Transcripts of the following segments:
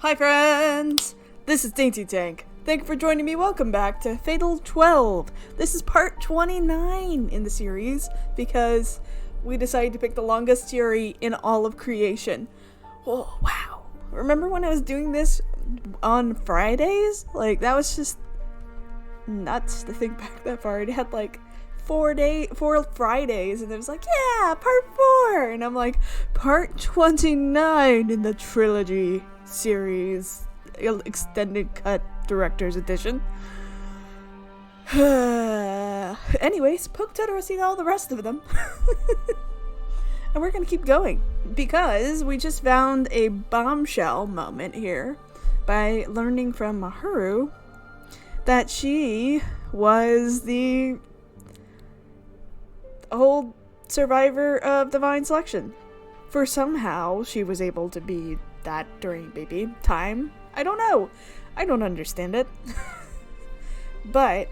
Hi friends! This is DaintyTank. Thank you for joining me. Welcome back to Fatal 12. This is part 29 in the series because we decided to pick the longest Yuri in all of creation. Oh, wow. Remember when I was doing this on Fridays? Like, that was just nuts to think back that far. It had like 4 Fridays, and it was like, yeah, part 4! And I'm like, part 29 in the trilogy series, extended cut director's edition. Anyways, poke to see all the rest of them. And we're gonna keep going because we just found a bombshell moment here by learning from Miharu that she was the old survivor of divine selection. For somehow she was able to be that during baby time. I don't know. I don't understand it. But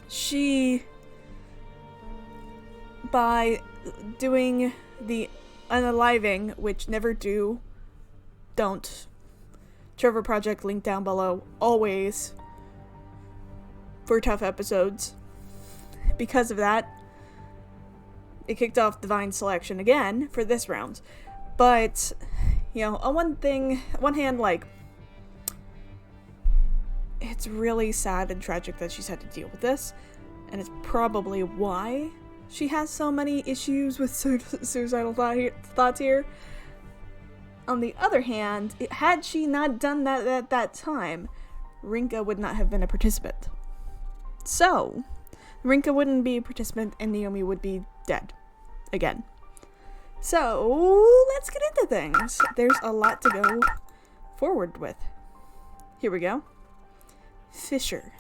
she, by doing the unaliving, which never do, don't. Trevor Project link down below, always, for tough episodes. Because of that, it kicked off divine selection again for this round. But, you know, on one hand, like, it's really sad and tragic that she's had to deal with this, and it's probably why she has so many issues with suicidal thoughts here. On the other hand, had she not done that at that time, Rinka would not have been a participant. So, Rinka wouldn't be a participant and Naomi would be dead. Again. So, let's get into things. There's a lot to go forward with. Here we go. Fisher.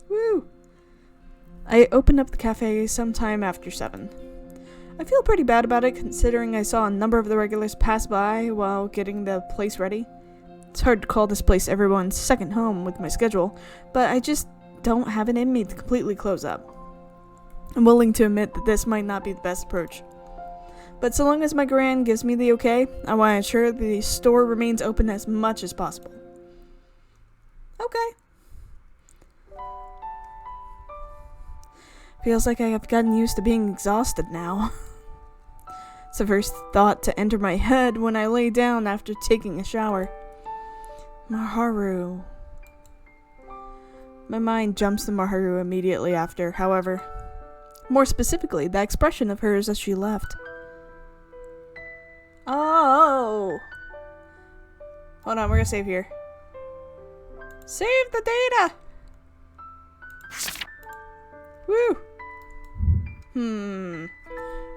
Woo! I opened up the cafe sometime after 7. I feel pretty bad about it considering I saw a number of the regulars pass by while getting the place ready. It's hard to call this place everyone's second home with my schedule, but I just don't have it in me to completely close up. I'm willing to admit that this might not be the best approach. But so long as my grand gives me the okay, I want to ensure the store remains open as much as possible. Okay. Feels like I have gotten used to being exhausted now. It's the first thought to enter my head when I lay down after taking a shower. Miharu. My mind jumps to Miharu immediately after, however. More specifically, the expression of hers as she left. Oh! Hold on, we're gonna save here. Save the data! Woo!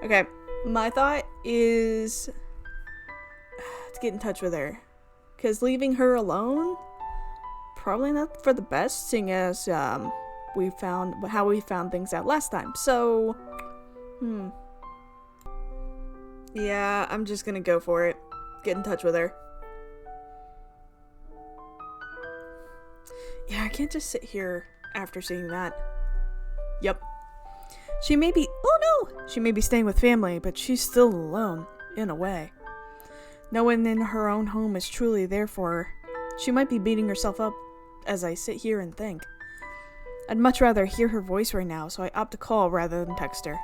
Okay, my thought is to get in touch with her. Because leaving her alone, probably not for the best, seeing as we found how we found things out last time. So, yeah, I'm just gonna go for it. Get in touch with her. Yeah, I can't just sit here after seeing that. Yep. She may be staying with family, but she's still alone, in a way. No one in her own home is truly there for her. She might be beating herself up as I sit here and think. I'd much rather hear her voice right now, so I opt to call rather than text her.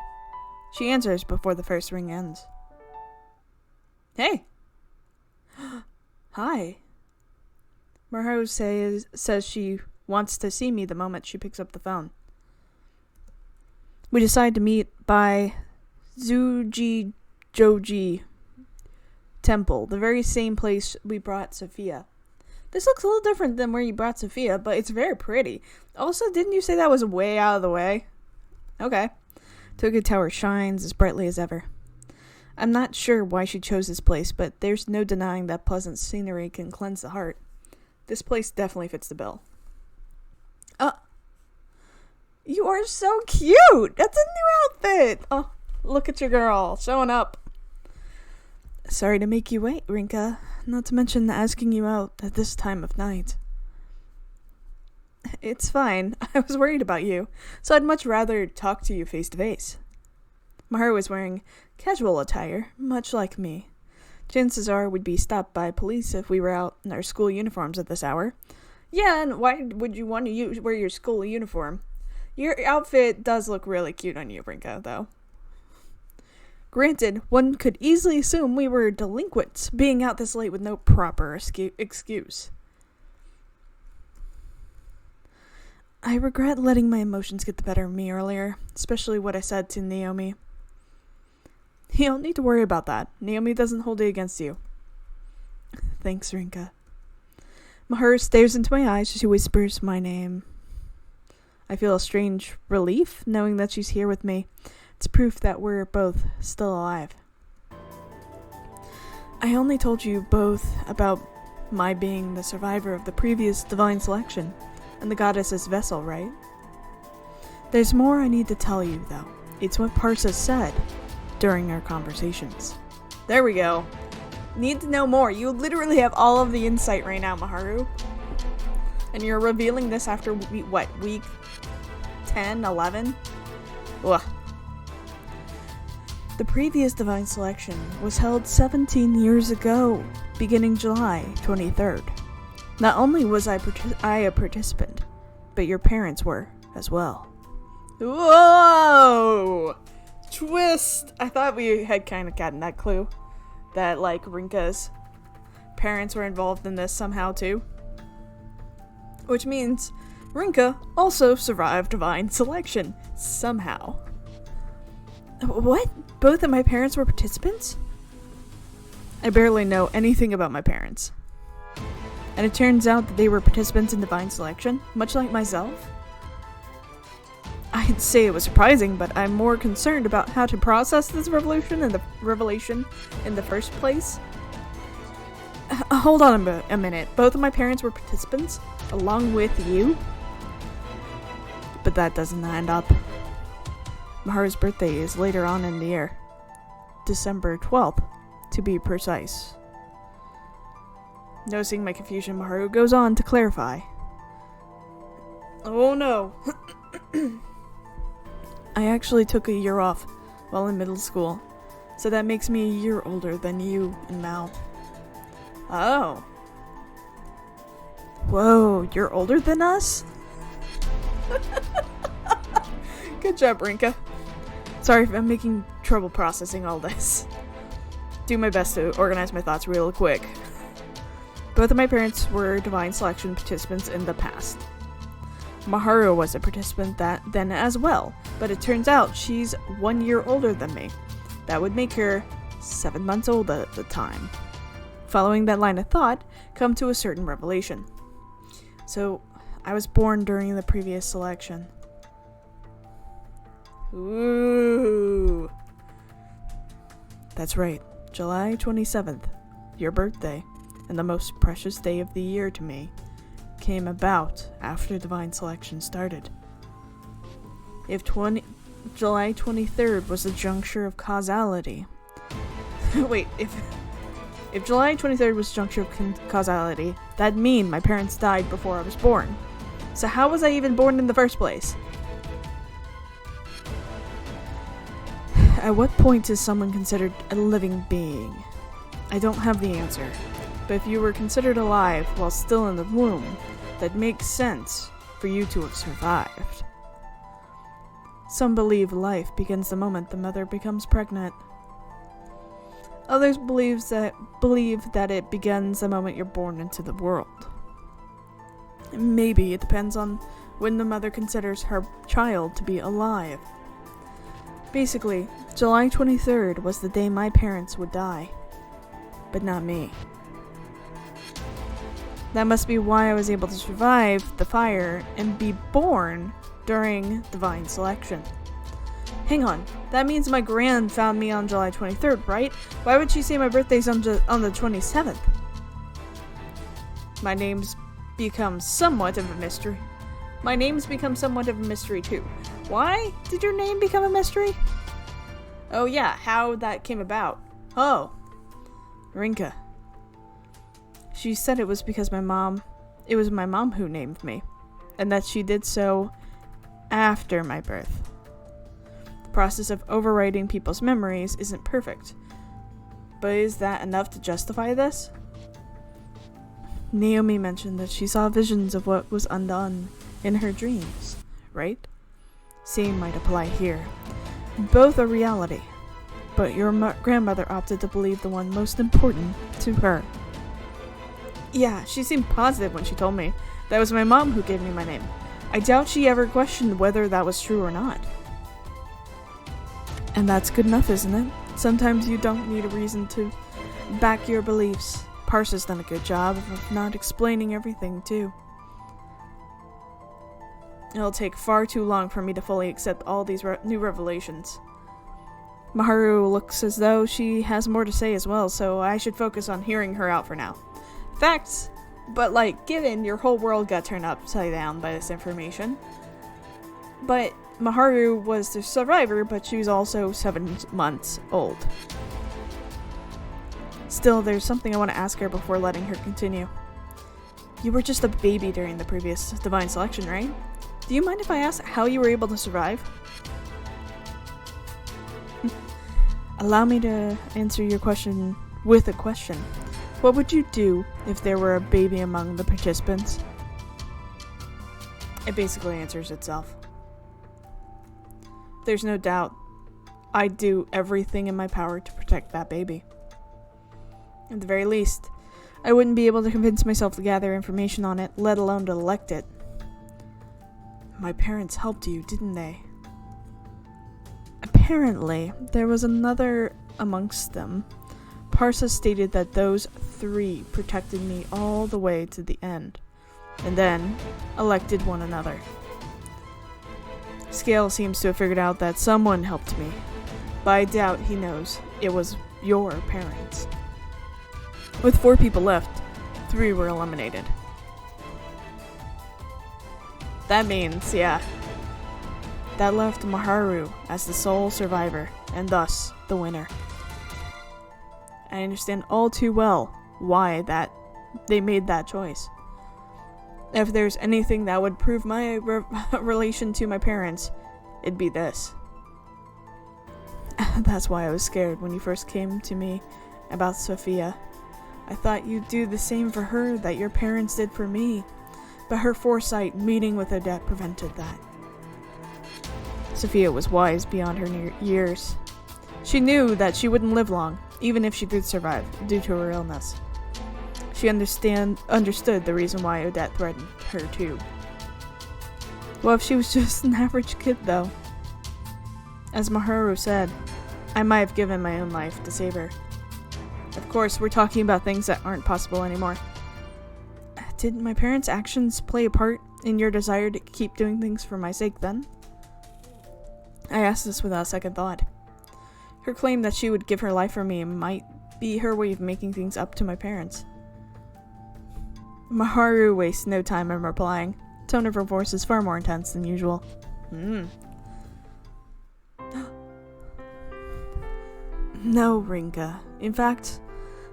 She answers before the first ring ends. Hey! Hi. Miharu says she wants to see me the moment she picks up the phone. We decide to meet by Zuji Joji Temple, the very same place we brought Sophia. This looks a little different than where you brought Sophia, but it's very pretty. Also, didn't you say that was way out of the way? Okay. Tokyo Tower shines as brightly as ever. I'm not sure why she chose this place, but there's no denying that pleasant scenery can cleanse the heart. This place definitely fits the bill. You are so cute! That's a new outfit! Oh, look at your girl, showing up. Sorry to make you wait, Rinka. Not to mention asking you out at this time of night. It's fine. I was worried about you, so I'd much rather talk to you face to face. Miharu was wearing casual attire, much like me. Chances are we'd be stopped by police if we were out in our school uniforms at this hour. Yeah, and why would you want to wear your school uniform? Your outfit does look really cute on you, Rinka, though. Granted, one could easily assume we were delinquents, being out this late with no proper excuse. I regret letting my emotions get the better of me earlier, especially what I said to Naomi. You don't need to worry about that. Naomi doesn't hold it against you. Thanks, Rinka. Miharu stares into my eyes as she whispers my name. I feel a strange relief knowing that she's here with me. It's proof that we're both still alive. I only told you both about my being the survivor of the previous divine selection and the goddess's vessel, right? There's more I need to tell you, though. It's what Parsa said during our conversations. There we go. Need to know more. You literally have all of the insight right now, Miharu. And you're revealing this after, week 10, 11? Ugh. The previous divine selection was held 17 years ago, beginning July 23rd. Not only was I a participant, but your parents were as well. Whoa! Twist! I thought we had kind of gotten that clue. That, Rinka's parents were involved in this somehow, too. Which means Rinka also survived divine selection. Somehow. What? Both of my parents were participants? I barely know anything about my parents. And it turns out that they were participants in divine selection, much like myself. I'd say it was surprising, but I'm more concerned about how to process this revelation in the first place. Hold on a minute. Both of my parents were participants, along with you? But that doesn't end up. Miharu's birthday is later on in the year. December 12th, to be precise. Noticing my confusion, Miharu goes on to clarify. Oh no. I actually took a year off while in middle school, so that makes me a year older than you and Mal. Oh. Whoa, you're older than us? Good job, Rinka. Sorry if I'm making trouble processing all this. Do my best to organize my thoughts real quick. Both of my parents were divine selection participants in the past. Miharu was a participant then as well, but it turns out she's 1 year older than me. That would make her 7 months old at the time. Following that line of thought, come to a certain revelation. So, I was born during the previous selection. Ooh. That's right, July 27th, your birthday, and the most precious day of the year to me, came about after divine selection started. If July 23rd was the juncture of causality... Wait, if July 23rd was juncture of causality, that'd mean my parents died before I was born. So how was I even born in the first place? At what point is someone considered a living being? I don't have the answer, but if you were considered alive while still in the womb, that makes sense for you to have survived. Some believe life begins the moment the mother becomes pregnant. Others believe that it begins the moment you're born into the world. Maybe it depends on when the mother considers her child to be alive. Basically, July 23rd was the day my parents would die, but not me. That must be why I was able to survive the fire and be born during divine selection. Hang on, that means my gran found me on July 23rd, right? Why would she say my birthday's on the 27th? My name's become somewhat of a mystery. My name's become somewhat of a mystery too. Why did your name become a mystery? Oh yeah, how that came about. Oh, Rinka. She said it was because it was my mom who named me, and that she did so after my birth. The process of overwriting people's memories isn't perfect, but is that enough to justify this? Naomi mentioned that she saw visions of what was undone in her dreams, right? Same might apply here. Both are reality, but your grandmother opted to believe the one most important to her. Yeah, she seemed positive when she told me. That was my mom who gave me my name. I doubt she ever questioned whether that was true or not. And that's good enough, isn't it? Sometimes you don't need a reason to back your beliefs. Parsa's done a good job of not explaining everything, too. It'll take far too long for me to fully accept all these new revelations. Miharu looks as though she has more to say as well, so I should focus on hearing her out for now. Facts, but given your whole world got turned upside down by this information. But Miharu was the survivor, but she was also 7 months old. Still, there's something I want to ask her before letting her continue. You were just a baby during the previous divine selection, right? Do you mind if I ask how you were able to survive? Allow me to answer your question with a question. What would you do if there were a baby among the participants? It basically answers itself. There's no doubt. I'd do everything in my power to protect that baby. At the very least, I wouldn't be able to convince myself to gather information on it, let alone to elect it. My parents helped you, didn't they? Apparently, there was another amongst them. Parsa stated that those 3 protected me all the way to the end, and then elected one another. Scale seems to have figured out that someone helped me, but I doubt he knows it was your parents. With 4 people left, 3 were eliminated. That means, yeah, that left Miharu as the sole survivor, and thus the winner. I understand all too well why they made that choice. If there's anything that would prove my relation to my parents, it'd be this. That's why I was scared when you first came to me about Sophia. I thought you'd do the same for her that your parents did for me, but her foresight meeting with Odette prevented that. Sophia was wise beyond her years. She knew that she wouldn't live long, even if she did survive, due to her illness. She understood the reason why Odette threatened her too. Well, if she was just an average kid, though. As Miharu said, I might have given my own life to save her. Of course, we're talking about things that aren't possible anymore. Did my parents' actions play a part in your desire to keep doing things for my sake then? I asked this without a second thought. Her claim that she would give her life for me might be her way of making things up to my parents. Miharu wastes no time in replying. Tone of her voice is far more intense than usual. No, Rinka. In fact,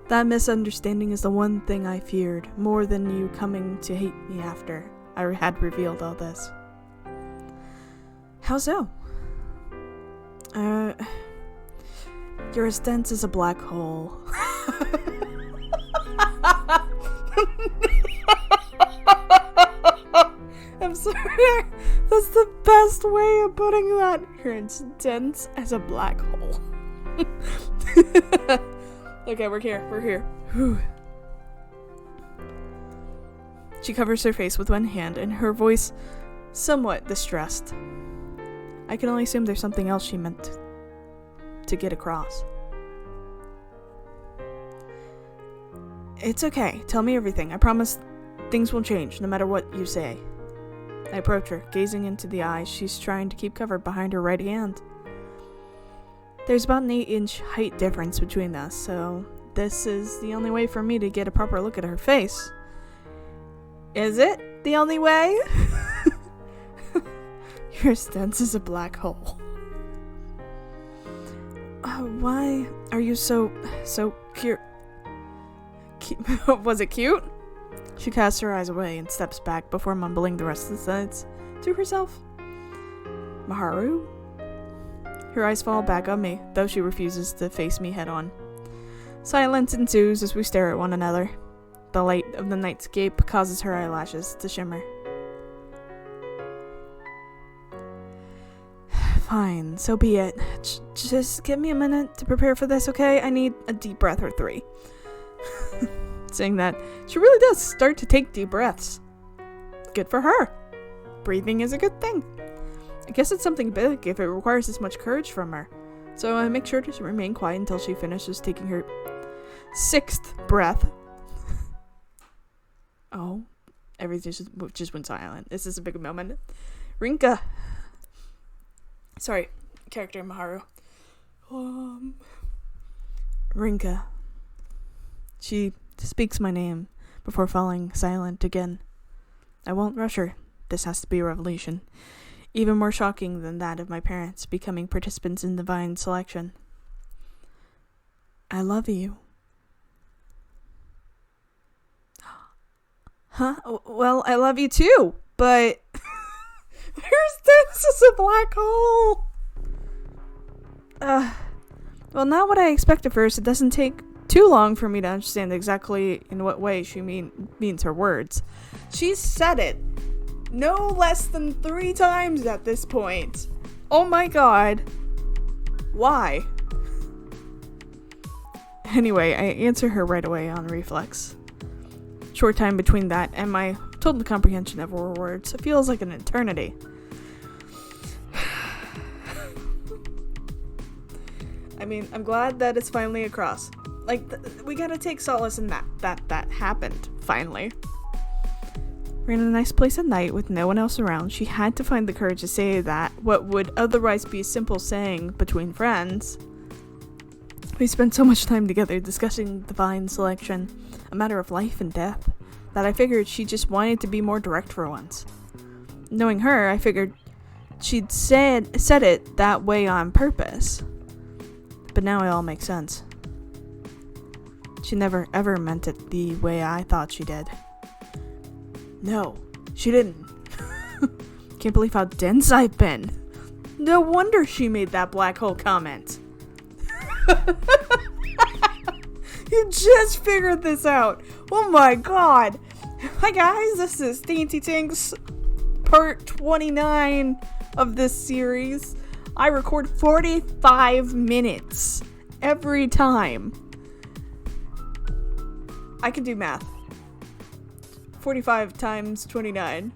that misunderstanding is the one thing I feared, more than you coming to hate me after I had revealed all this. How so? You're as dense as a black hole. I'm sorry. That's the best way of putting that. You're as dense as a black hole. Okay, we're here. Whew. She covers her face with one hand, and her voice somewhat distressed. I can only assume there's something else she meant to get across. It's okay. Tell me everything. I promise things will change, no matter what you say. I approach her, gazing into the eyes she's trying to keep covered behind her right hand. There's about an 8-inch height difference between us, so this is the only way for me to get a proper look at her face. Is it the only way? Your stance is a black hole. Why are you so cute? Was it cute? She casts her eyes away and steps back before mumbling the rest of the sentence to herself. Miharu? Her eyes fall back on me, though she refuses to face me head on. Silence ensues as we stare at one another. The light of the nightscape causes her eyelashes to shimmer. Fine, so be it. Just give me a minute to prepare for this, okay? I need a deep breath or 3. Saying that, she really does start to take deep breaths. Good for her. Breathing is a good thing. I guess it's something big if it requires this much courage from her. So I make sure to remain quiet until she finishes taking her 6th breath. Oh, everything just went silent. This is a big moment. Rinka. Sorry, character Miharu. Rinka. She speaks my name before falling silent again. I won't rush her. This has to be a revelation. Even more shocking than that of my parents becoming participants in divine selection. I love you. Huh? Well, I love you too, but this is a black hole. Well, not what I expected first. It doesn't take too long for me to understand exactly in what way she means her words. She's said it no less than 3 times at this point. Oh my god. Why? Anyway, I answer her right away on reflex. Short time between that and my total comprehension of her words. It feels like an eternity. I mean, I'm glad that it's finally across. Like, we gotta take solace in that happened, finally. We're in a nice place at night with no one else around. She had to find the courage to say that, what would otherwise be a simple saying between friends. We spent so much time together discussing divine selection, a matter of life and death, that I figured she just wanted to be more direct for once. Knowing her, I figured she'd said it that way on purpose. But now it all makes sense. She never ever meant it the way I thought she did. No, she didn't. Can't believe how dense I've been. No wonder she made that black hole comment. You just figured this out. Oh my god. Hi guys, this is DaintyTank's part 29 of this series. I record 45 minutes every time. I can do math. 45 times 29.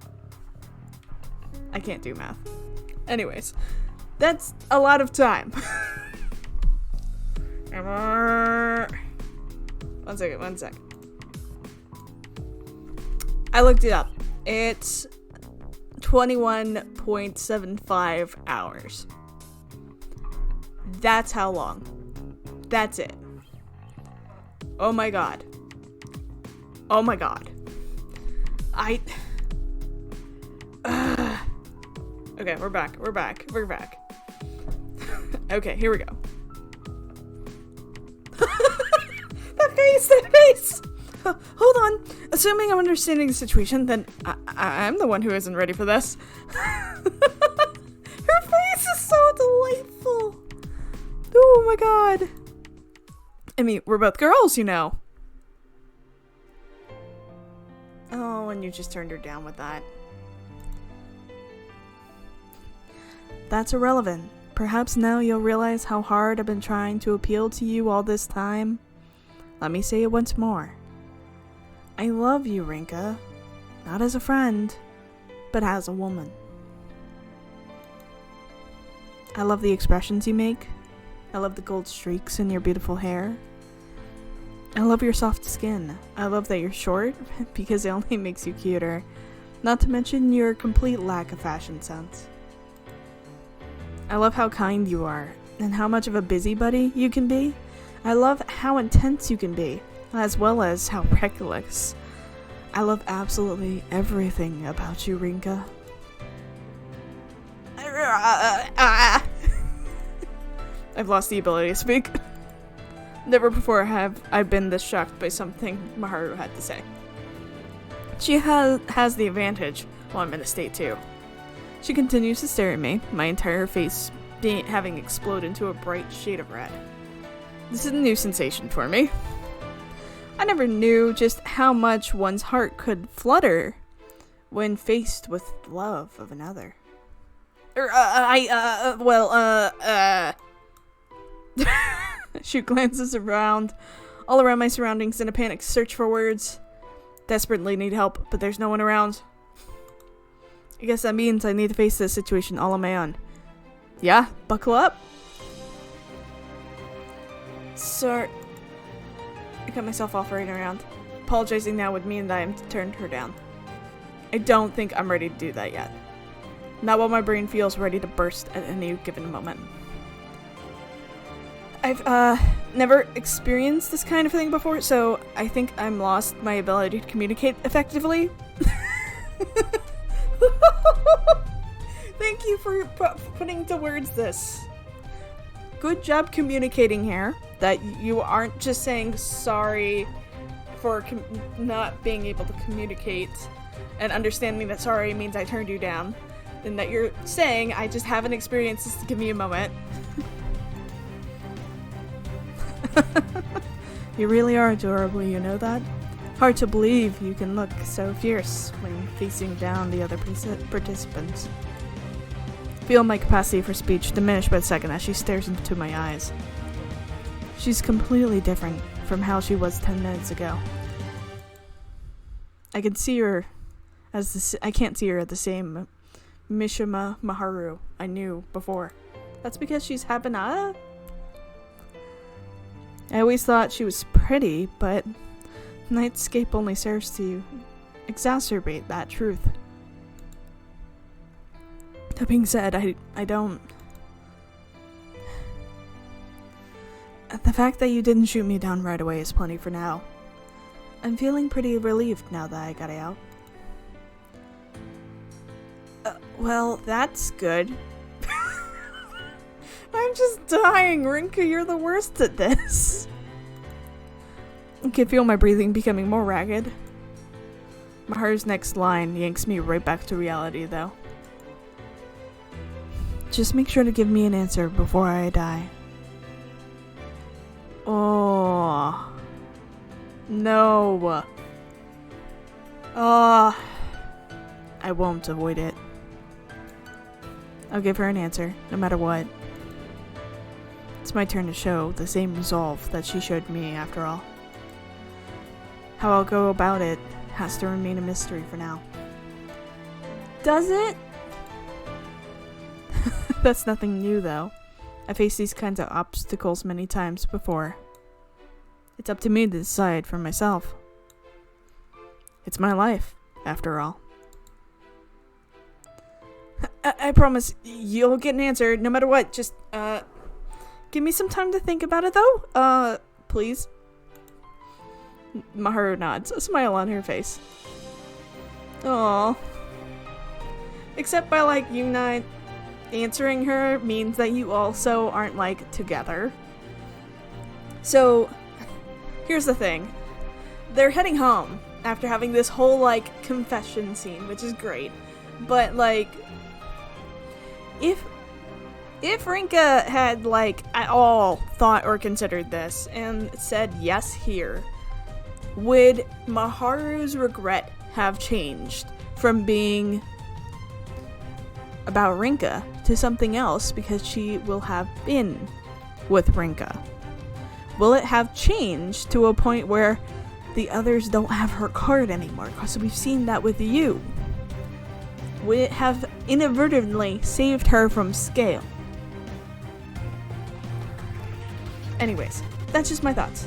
I can't do math. Anyways, that's a lot of time. One second. I looked it up. It's 21.75 hours. That's how long. That's it. Oh my god. Oh my god. Okay, we're back. Okay, here we go. That face! Hold on. Assuming I'm understanding the situation, then I'm the one who isn't ready for this. Her face is so delightful. Oh my god. I mean, we're both girls, you know. Oh, and you just turned her down with that. That's irrelevant. Perhaps now you'll realize how hard I've been trying to appeal to you all this time. Let me say it once more. I love you, Rinka. Not as a friend, but as a woman. I love the expressions you make. I love the gold streaks in your beautiful hair. I love your soft skin. I love that you're short, because it only makes you cuter. Not to mention your complete lack of fashion sense. I love how kind you are, and how much of a busybody you can be. I love how intense you can be, as well as how reckless. I love absolutely everything about you, Rinka. I've lost the ability to speak. Never before have I been this shocked by something Miharu had to say. She has the advantage while I'm in a state too. She continues to stare at me, my entire face having exploded into a bright shade of red. This is a new sensation for me. I never knew just how much one's heart could flutter when faced with the love of another. She glances around, all around my surroundings in a panic search for words. Desperately need help, but there's no one around. I guess that means I need to face this situation all on my own. Yeah, buckle up. Sorry. I cut myself off right around. Apologizing now would mean that I turned her down. I don't think I'm ready to do that yet. Not while my brain feels ready to burst at any given moment. I've never experienced this kind of thing before, so I think I'm lost my ability to communicate effectively. Thank you for putting to words this. Good job communicating here, that you aren't just saying sorry for not being able to communicate and understanding that sorry means I turned you down, and that you're saying I just haven't experienced this, to give me a moment. You really are adorable, you know that? Hard to believe you can look so fierce when facing down the other participants. Feel my capacity for speech diminish by the second as she stares into my eyes. She's completely different from how she was 10 minutes ago. I can see her as I can't see her at the same Mishima Miharu I knew before. That's because she's Habanada? I always thought she was pretty, but Nightscape only serves to exacerbate that truth. That being said, I don't... The fact that you didn't shoot me down right away is plenty for now. I'm feeling pretty relieved now that I got out. Well, that's good. I'm just dying, Rinka, you're the worst at this. I can feel my breathing becoming more ragged. Miharu's next line yanks me right back to reality, though. Just make sure to give me an answer before I die. Oh. No. I won't avoid it. I'll give her an answer, no matter what. It's my turn to show the same resolve that she showed me, after all. How I'll go about it has to remain a mystery for now. Does it? That's nothing new, though. I faced these kinds of obstacles many times before. It's up to me to decide for myself. It's my life, after all. I promise you'll get an answer no matter what. Just, give me some time to think about it, though. Please. Miharu nods, a smile on her face. Aww. Except by, like, you not answering her means that you also aren't, like, together. So, here's the thing. They're heading home after having this whole, like, confession scene, which is great. But, like, if Rinka had, like, at all thought or considered this and said yes here, would Miharu's regret have changed from being about Rinka to something else because she will have been with Rinka? Will it have changed to a point where the others don't have her card anymore? Because we've seen that with you. Would it have inadvertently saved her from scale? Anyways, that's just my thoughts.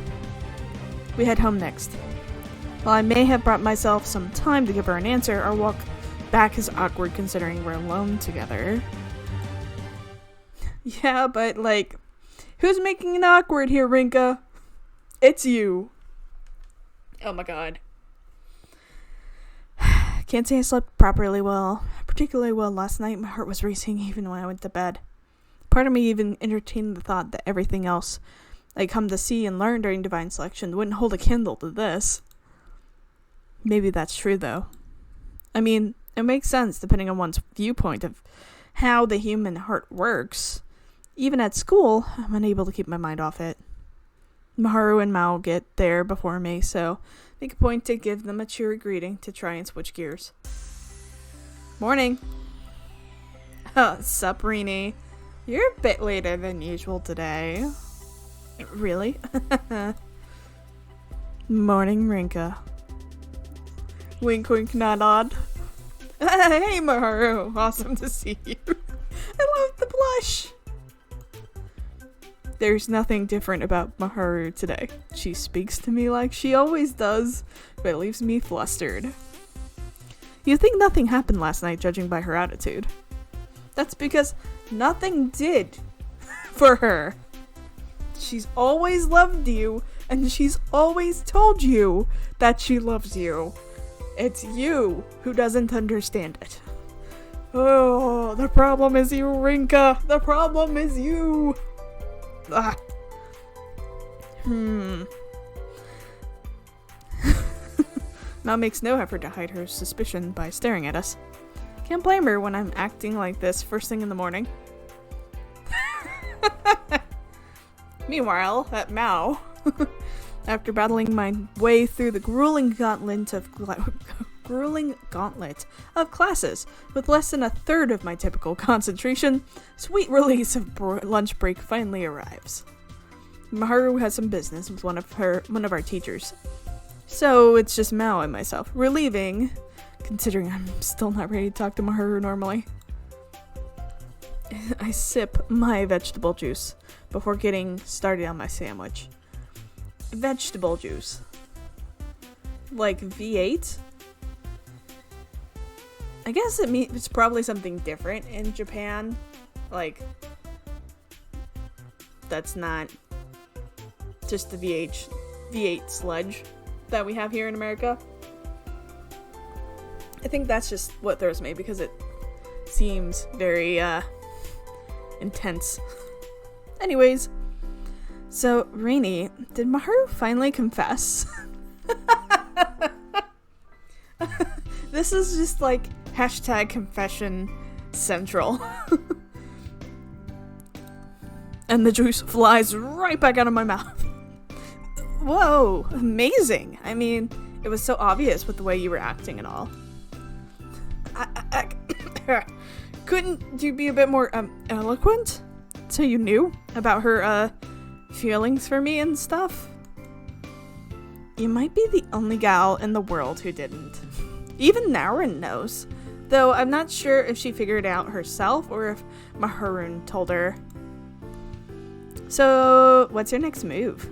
We head home next. While I may have brought myself some time to give her an answer, our walk back is awkward considering we're alone together. Yeah, but like, who's making it awkward here, Rinka? It's you. Oh my god. Can't say I slept particularly well last night. My heart was racing even when I went to bed. Part of me even entertained the thought that everything else I'd come to see and learn during Divine Selection wouldn't hold a candle to this. Maybe that's true, though. I mean, it makes sense depending on one's viewpoint of how the human heart works. Even at school, I'm unable to keep my mind off it. Miharu and Mao get there before me, so make a point to give them a cheery greeting to try and switch gears. Morning. Sup, Rini? You're a bit later than usual today. Really? Morning, Rinka. Wink, wink, nod, nod. Hey, Miharu. Awesome to see you. I love the blush. There's nothing different about Miharu today. She speaks to me like she always does, but it leaves me flustered. You'd think nothing happened last night, judging by her attitude. That's because nothing did for her. She's always loved you, and she's always told you that she loves you. It's you who doesn't understand it. Oh, the problem is you, Rinka. The problem is you. Ah. Mao makes no effort to hide her suspicion by staring at us. Can't blame her when I'm acting like this first thing in the morning. Meanwhile, at Mao, after battling my way through the grueling gauntlet of classes with less than a third of my typical concentration, sweet release of lunch break finally arrives. Miharu has some business with one of our teachers, so it's just Mao and myself. Relieving, considering I'm still not ready to talk to Miharu normally. I sip my vegetable juice before getting started on my sandwich. Vegetable juice. Like V8? I guess it's probably something different in Japan. Like, that's not just the V8 sludge that we have here in America. I think that's just what throws me because it seems very intense. Anyways, so Rini, did Miharu finally confess? This is just like hashtag confession central. And the juice flies right back out of my mouth. Whoa, amazing. I mean, it was so obvious with the way you were acting and all. Couldn't you be a bit more eloquent? So you knew about her feelings for me and stuff? You might be the only gal in the world who didn't. Even Naurin knows, though I'm not sure if she figured it out herself or if Miharu told her. So, what's your next move?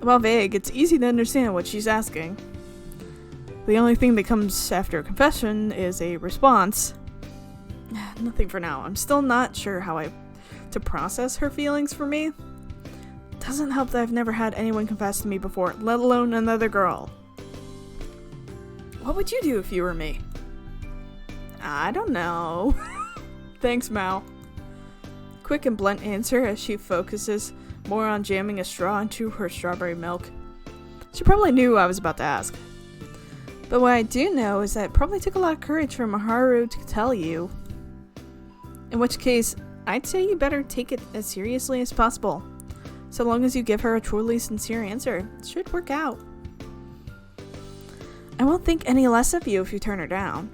While vague, it's easy to understand what she's asking. The only thing that comes after a confession is a response. Nothing for now. I'm still not sure how to process her feelings for me. Doesn't help that I've never had anyone confess to me before, let alone another girl. What would you do if you were me? I don't know. Thanks, Mao. Quick and blunt answer as she focuses more on jamming a straw into her strawberry milk. She probably knew I was about to ask. But what I do know is that it probably took a lot of courage for Miharu to tell you. In which case, I'd say you better take it as seriously as possible. So long as you give her a truly sincere answer, it should work out. I won't think any less of you if you turn her down.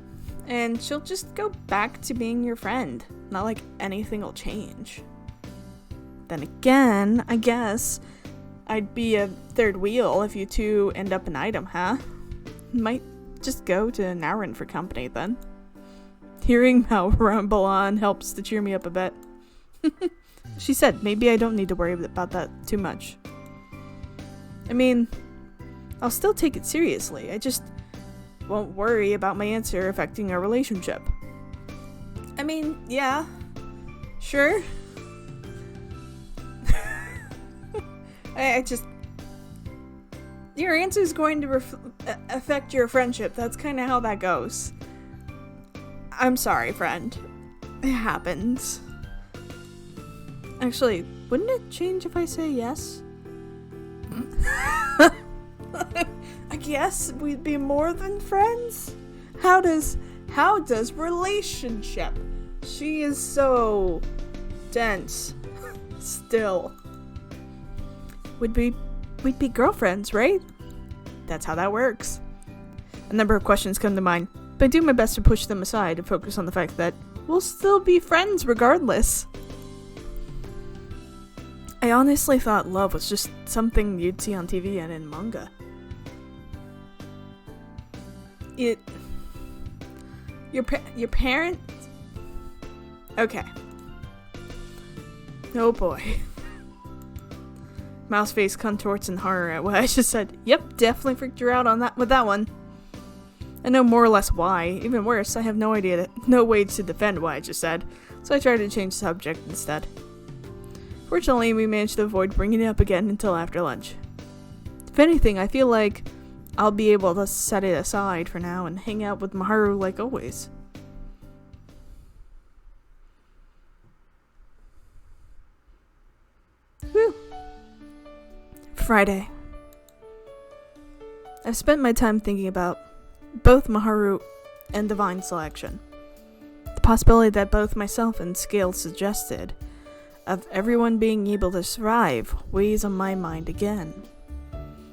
And she'll just go back to being your friend. Not like anything will change. Then again, I guess I'd be a third wheel if you two end up an item, huh? Might just go to Naurin for company then. Hearing Mao rumble on helps to cheer me up a bit. She said maybe I don't need to worry about that too much. I mean, I'll still take it seriously. I just won't worry about my answer affecting our relationship. I mean, yeah, sure. I just... Your answer is going to affect your friendship. That's kind of how that goes. I'm sorry, friend. It happens. Actually, wouldn't it change if I say yes? I guess we'd be more than friends? How does relationship? She is so dense. Still. we'd be girlfriends, right? That's how that works. A number of questions come to mind, but I do my best to push them aside and focus on the fact that we'll still be friends regardless. I honestly thought love was just something you'd see on TV and in manga. Your parents? Okay. Oh boy. Mouse face contorts in horror at what I just said. Yep, definitely freaked you out on that with that one. I know more or less why. Even worse, I have no way to defend what I just said, so I tried to change the subject instead. Fortunately, we managed to avoid bringing it up again until after lunch. If anything, I feel like I'll be able to set it aside for now and hang out with Miharu like always. Whew. Friday. I've spent my time thinking about both Miharu and divine selection. The possibility that both myself and Scale suggested of everyone being able to survive weighs on my mind again.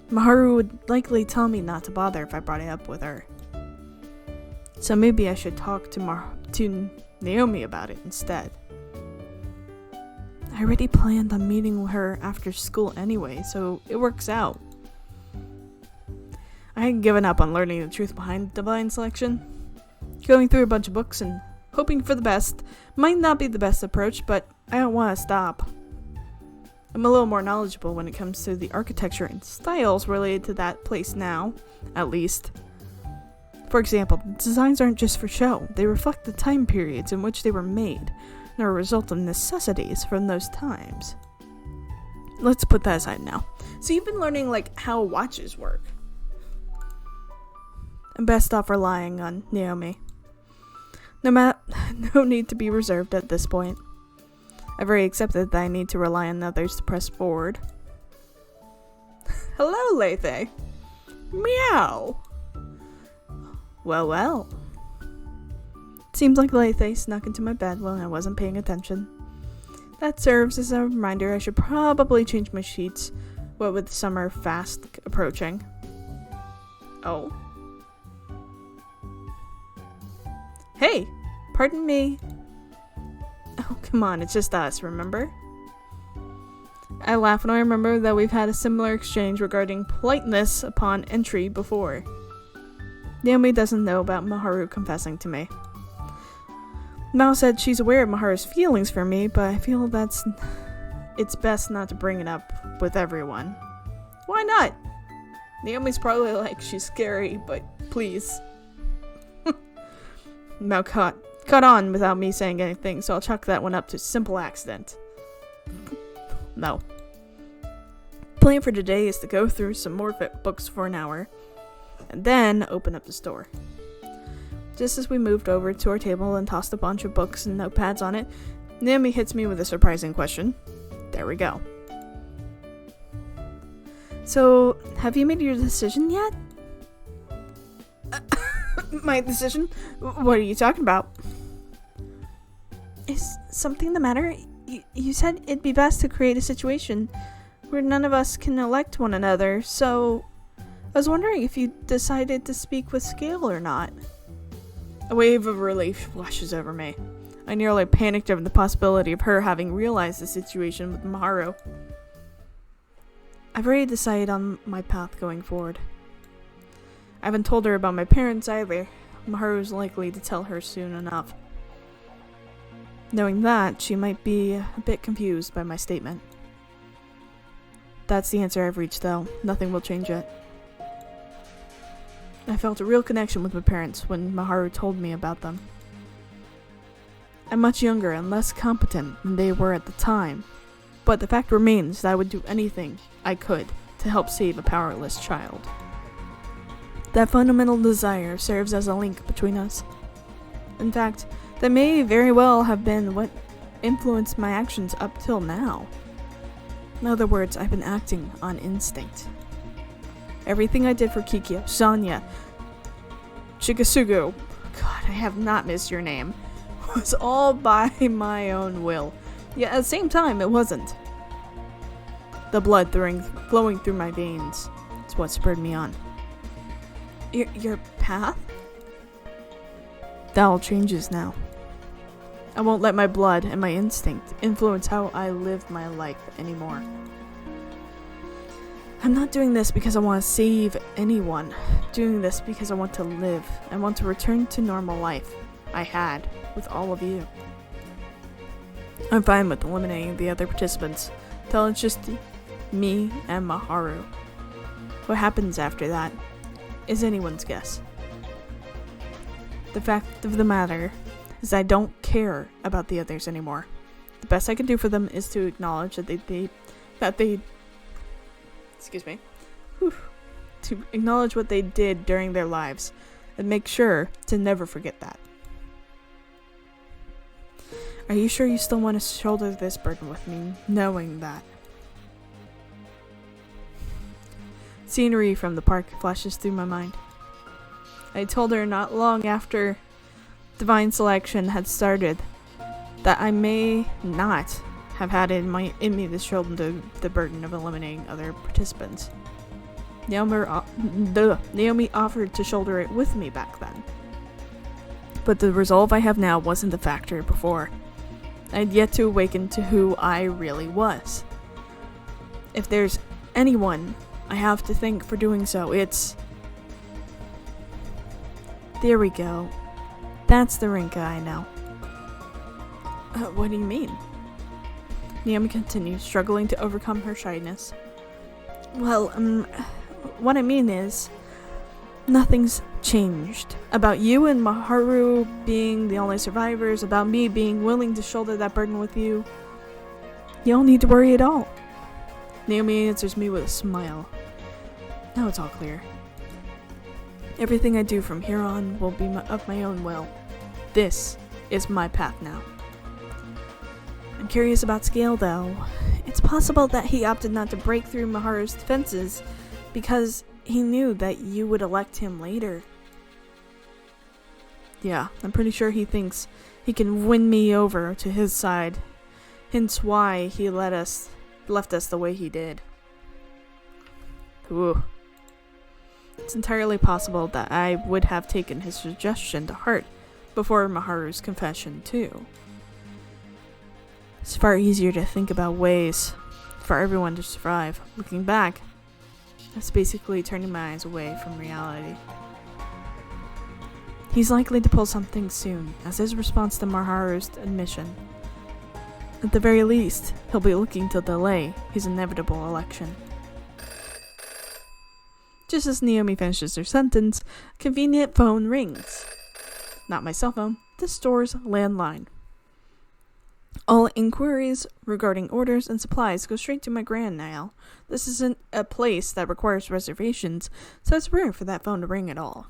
Miharu would likely tell me not to bother if I brought it up with her. So maybe I should talk to Naomi about it instead. I already planned on meeting her after school anyway, so it works out. I had given up on learning the truth behind divine selection. Going through a bunch of books and hoping for the best might not be the best approach, but I don't want to stop. I'm a little more knowledgeable when it comes to the architecture and styles related to that place now, at least. For example, the designs aren't just for show, they reflect the time periods in which they were made, and are a result of necessities from those times. Let's put that aside now. So you've been learning how watches work. I'm best off relying on Naomi. No need to be reserved at this point. I've already accepted that I need to rely on others to press forward. Hello, Lethe. Meow. Well. Seems like Lethe snuck into my bed while I wasn't paying attention. That serves as a reminder I should probably change my sheets, what with summer fast approaching. Oh. Hey, pardon me. Oh, come on, it's just us, remember? I laugh when I remember that we've had a similar exchange regarding politeness upon entry before. Naomi doesn't know about Miharu confessing to me. Mao said she's aware of Miharu's feelings for me, but I feel it's best not to bring it up with everyone. Why not? Naomi's probably like, she's scary, but please. Mao caught on without me saying anything, so I'll chalk that one up to simple accident. No. Plan for today is to go through some more books for an hour, and then open up the store. Just as we moved over to our table and tossed a bunch of books and notepads on it, Naomi hits me with a surprising question. There we go. So, have you made your decision yet? My decision? What are you talking about? Is something the matter? You said it'd be best to create a situation where none of us can elect one another, so I was wondering if you decided to speak with Scale or not. A wave of relief washes over me. I nearly panicked over the possibility of her having realized the situation with Miharu. I've already decided on my path going forward. I haven't told her about my parents either. Miharu's likely to tell her soon enough. Knowing that, she might be a bit confused by my statement. That's the answer I've reached, though. Nothing will change it. I felt a real connection with my parents when Miharu told me about them. I'm much younger and less competent than they were at the time, but the fact remains that I would do anything I could to help save a powerless child. That fundamental desire serves as a link between us. In fact, that may very well have been what influenced my actions up till now. In other words, I've been acting on instinct. Everything I did for Kikyo, Sonya, Chikasugu, God, I have not missed your name, was all by my own will. Yet at the same time, it wasn't. The blood flowing through my veins. It's what spurred me on. Your path? That all changes now. I won't let my blood and my instinct influence how I live my life anymore. I'm not doing this because I want to save anyone. I'm doing this because I want to live. I want to return to normal life I had with all of you. I'm fine with eliminating the other participants till it's just me and Miharu. What happens after that is anyone's guess. The fact of the matter is I don't care about the others anymore. The best I can do for them is to acknowledge that they to acknowledge what they did during their lives and make sure to never forget that. Are you sure you still want to shoulder this burden with me, knowing that? Scenery from the park flashes through my mind. I told her not long after divine selection had started that I may not have had in me the shoulder the burden of eliminating other participants. Naomi offered to shoulder it with me back then. But the resolve I have now wasn't the factor before. I had yet to awaken to who I really was. If there's anyone I have to thank for doing so, it's... There we go. That's the Rinka I know. What do you mean? Naomi continues, struggling to overcome her shyness. Well, what I mean is, nothing's changed. About you and Miharu being the only survivors, about me being willing to shoulder that burden with you. You don't need to worry at all. Naomi answers me with a smile. Now it's all clear. Everything I do from here on will be of my own will. This is my path now. I'm curious about Scale, though. It's possible that he opted not to break through Miharu's defenses because he knew that you would elect him later. Yeah, I'm pretty sure he thinks he can win me over to his side. Hence why he left us the way he did. Ooh. It's entirely possible that I would have taken his suggestion to heart before Miharu's confession, too. It's far easier to think about ways for everyone to survive. Looking back, that's basically turning my eyes away from reality. He's likely to pull something soon, as his response to Miharu's admission. At the very least, he'll be looking to delay his inevitable election. Just as Naomi finishes her sentence, a convenient phone rings. Not my cell phone, the store's landline. All inquiries regarding orders and supplies go straight to my grand now. This isn't a place that requires reservations, so it's rare for that phone to ring at all.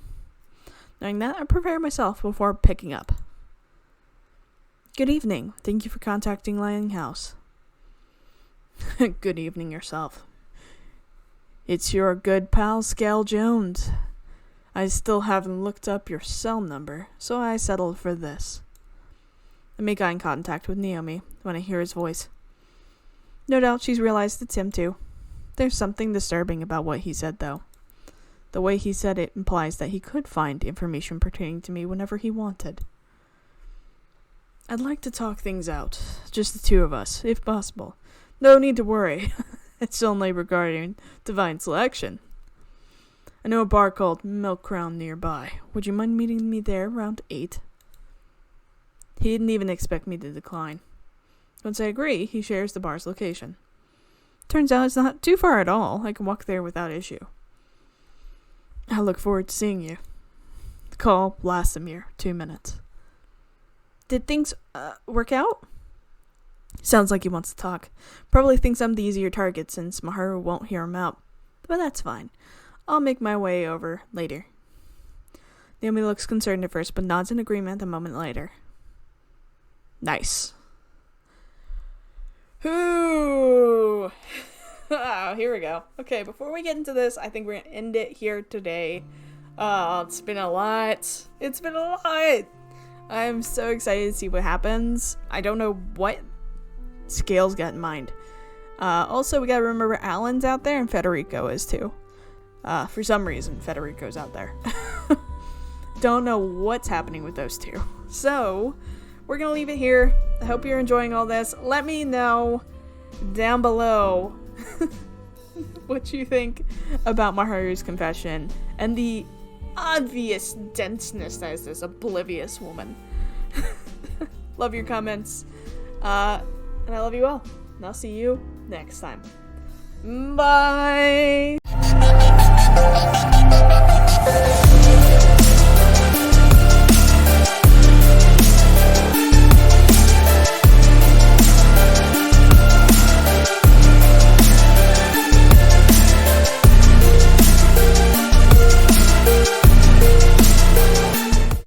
Knowing that, I prepare myself before picking up. Good evening. Thank you for contacting Lighthouse. Good evening yourself. It's your good pal Scale Jones. I still haven't looked up your cell number, so I settled for this. I make eye contact with Naomi when I hear his voice. No doubt she's realized it's him too. There's something disturbing about what he said, though. The way he said it implies that he could find information pertaining to me whenever he wanted. I'd like to talk things out, just the two of us, if possible. No need to worry. It's only regarding divine selection. I know a bar called Milk Crown nearby. Would you mind meeting me there around 8? He didn't even expect me to decline. Once I agree, he shares the bar's location. Turns out it's not too far at all. I can walk there without issue. I look forward to seeing you. The call lasts a mere 2 minutes. Did things work out? Sounds like he wants to talk. Probably thinks I'm the easier target since Miharu won't hear him out. But that's fine. I'll make my way over later. Naomi looks concerned at first, but nods in agreement a moment later. Nice. Ooh. Here we go. Okay, before we get into this, I think we're gonna end it here today. It's been a lot. I'm so excited to see what happens. I don't know what Scale's got in mind. Also, we gotta remember Alan's out there and Federico is too. For some reason, Federico's out there. Don't know what's happening with those two. So, we're gonna leave it here. I hope you're enjoying all this. Let me know down below what you think about Miharu's confession and the obvious denseness that is this oblivious woman. Love your comments. And I love you all. And I'll see you next time. Bye!